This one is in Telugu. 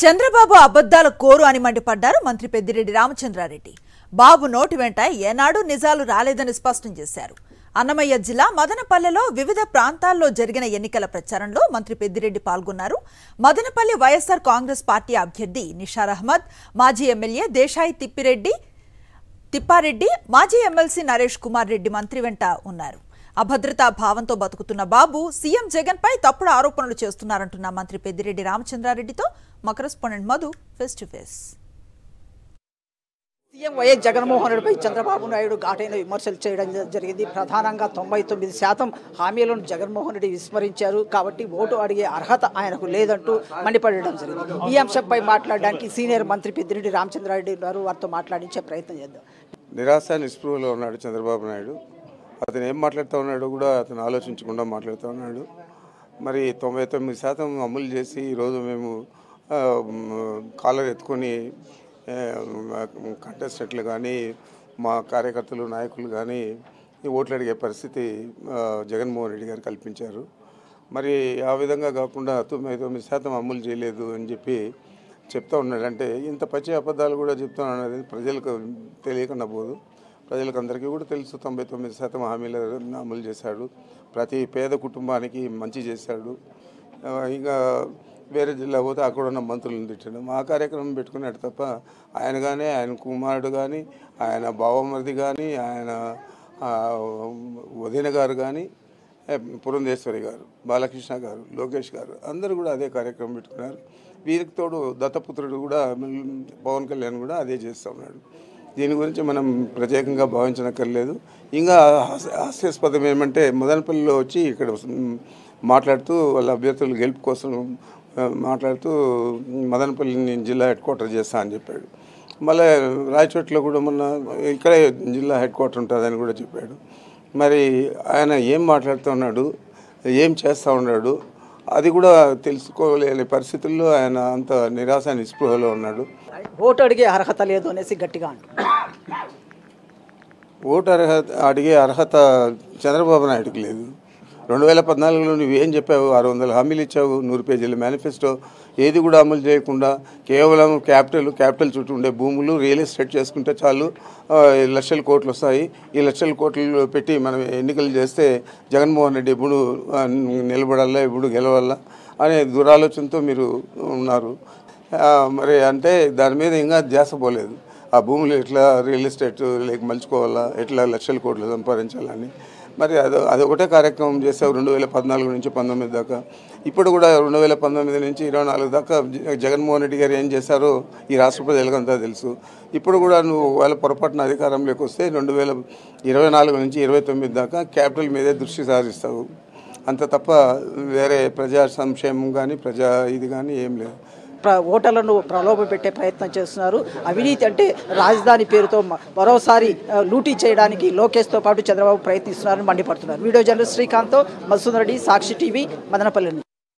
చంద్రబాబు అబద్ధాల కోరు అని మండిపడ్డారు మంత్రి పెద్దిరెడ్డి రామచంద్రారెడ్డి. బాబు నోటి వెంట ఏనాడు నిజాలు రాలేదని స్పష్టం చేశారు. అన్నమయ్య జిల్లా మదనపల్లెలో వివిధ ప్రాంతాల్లో జరిగిన ఎన్నికల ప్రచారంలో మంత్రి పెద్దిరెడ్డి పాల్గొన్నారు. మదనపల్లి వైఎస్ఆర్ కాంగ్రెస్ పార్టీ అభ్యర్థి నిషార్ అహ్మద్, మాజీ ఎమ్మెల్యే దేశాయి తిప్పారెడ్డి, మాజీ ఎమ్మెల్సీ నరేష్ కుమార్ రెడ్డి మంత్రి వెంట ఉన్నారు. అభద్రతా భావంతో బతుకుతున్న బాబు సీఎం జగన్ పై తప్పుడు ఆరోపణలు చేస్తున్నారంటున్న మంత్రి పెద్దిరెడ్డి రామచంద్రారెడ్డితో మా correspondent Madhu face to face. CM YS Jaganmohan రెడ్డిపై చంద్రబాబు నాయుడు ఘాటైన విమర్శలు చేయడం జరిగింది. ప్రధానంగా 99% హామీలను జగన్మోహన్ రెడ్డి విస్మరించారు కాబట్టి ఓటు అడిగే అర్హత ఆయనకు లేదంటూ మండిపడడం జరిగింది. ఈ అంశంపై మాట్లాడడానికి సీనియర్ మంత్రి పెద్దిరెడ్డి రామచంద్రారెడ్డి ఉన్నారు. వారితో మాట్లాడించే ప్రయత్నం చేద్దాం. నిరాశ నిస్పృహలో ఉన్నాడు చంద్రబాబు నాయుడు. అతను ఏం మాట్లాడుతూ ఉన్నాడు కూడా అతను ఆలోచించకుండా మాట్లాడుతూ ఉన్నాడు. మరి 99% అమలు చేసి ఈరోజు మేము కాలర్ ఎత్తుకొని కంటెస్టెంట్లు కానీ మా కార్యకర్తలు నాయకులు కానీ ఓట్లు అడిగే పరిస్థితి జగన్మోహన్ రెడ్డి గారు కల్పించారు. మరి ఆ విధంగా కాకుండా 99% అమలు చేయలేదు అని చెప్పి చెప్తా ఉన్నాడు. అంటే ఇంత పచ్చి అబద్ధాలు కూడా చెప్తా ఉన్నది ప్రజలకు తెలియకుండా పోదు. ప్రజలకు అందరికీ కూడా తెలుసు 99% హామీలను అమలు చేశాడు. ప్రతి పేద కుటుంబానికి మంచి చేశాడు. ఇంకా వేరే జిల్లా పోతే అక్కడ ఉన్న మంత్రులను తిట్టడం ఆ కార్యక్రమం పెట్టుకున్నాడు తప్ప ఆయన కానీ ఆయన కుమారుడు కానీ ఆయన బావమరిది కానీ ఆయన వదిన గారు కానీ పురంధేశ్వరి గారు, బాలకృష్ణ గారు, లోకేష్ గారు అందరూ కూడా అదే కార్యక్రమం పెట్టుకున్నారు. వీరికి తోడు దత్తపుత్రుడు కూడా పవన్ కళ్యాణ్ కూడా అదే చేస్తూ ఉన్నాడు. దీని గురించి మనం ప్రత్యేకంగా భావించనక్కర్లేదు. ఇంకా హాస్యాస్పదం ఏమంటే మదనపల్లిలో వచ్చి ఇక్కడ మాట్లాడుతూ వాళ్ళ అభ్యర్థుల గెలుపు కోసం మాట్లాడుతూ మదనపల్లిని జిల్లా హెడ్ క్వార్టర్ చేస్తా అని చెప్పాడు. మళ్ళీ రాయచోట్లో కూడా మొన్న ఇక్కడే జిల్లా హెడ్ క్వార్టర్ ఉంటుందని కూడా చెప్పాడు. మరి ఆయన ఏం మాట్లాడుతూ ఉన్నాడు, ఏం చేస్తూ ఉన్నాడు అది కూడా తెలుసుకోలేని పరిస్థితుల్లో ఆయన అంత నిరాశ నిస్పృహలో ఉన్నాడు. ఓటు అడిగే అర్హత లేదు అనేసి గట్టిగా అంటారు. ఓటు అడిగే అర్హత చంద్రబాబు నాయుడుకి లేదు. 2014లో నువ్వేం చెప్పావు? 600 హామీలు ఇచ్చావు, 100 పేజీల మేనిఫెస్టో, ఏది కూడా అమలు చేయకుండా కేవలం క్యాపిటల్ చుట్టూ ఉండే భూములు రియల్ ఎస్టేట్ చేసుకుంటే చాలు లక్షల కోట్లు వస్తాయి. ఈ లక్షల కోట్లు పెట్టి మనం ఎన్నికలు చేస్తే జగన్మోహన్ రెడ్డి ఎప్పుడు నిలబడాలా, ఎప్పుడు గెలవాలా అనే దురాలోచనతో మీరు ఉన్నారు. మరి అంటే దాని మీద ఇంకా ధ్యాస పోలేదు. ఆ భూములు ఎట్లా రియల్ ఎస్టేట్ లేక మలుచుకోవాలా, ఎట్లా లక్షల కోట్లు సంపాదించాలని మరి అదొకటే కార్యక్రమం చేసావు 2014 నుంచి 19 దాకా. ఇప్పుడు కూడా 2019 నుంచి 24 దాకా జగన్మోహన్ రెడ్డి గారు ఏం చేశారో ఈ రాష్ట్ర ప్రజలకంతా తెలుసు. ఇప్పుడు కూడా నువ్వు వాళ్ళ పొరపాటున అధికారంలోకి వస్తే 2024 నుంచి 29 దాకా క్యాపిటల్ మీదే దృష్టి సారిస్తావు. అంత తప్ప వేరే ప్రజా సంక్షేమం కానీ ఇది కానీ ఏం లేదు. ఓటర్లను ప్రలోభ పెట్టే ప్రయత్నం చేస్తున్నారు. అవినీతి అంటే రాజధాని పేరుతో మరోసారి లూటీ చేయడానికి లోకేష్తో పాటు చంద్రబాబు ప్రయత్నిస్తున్నారని మండిపడుతున్నారు. వీడియో జర్నలిస్ట్ శ్రీకాంత్తో మధుసూదన్ రెడ్డి, సాక్షి టీవీ, మదనపల్లి.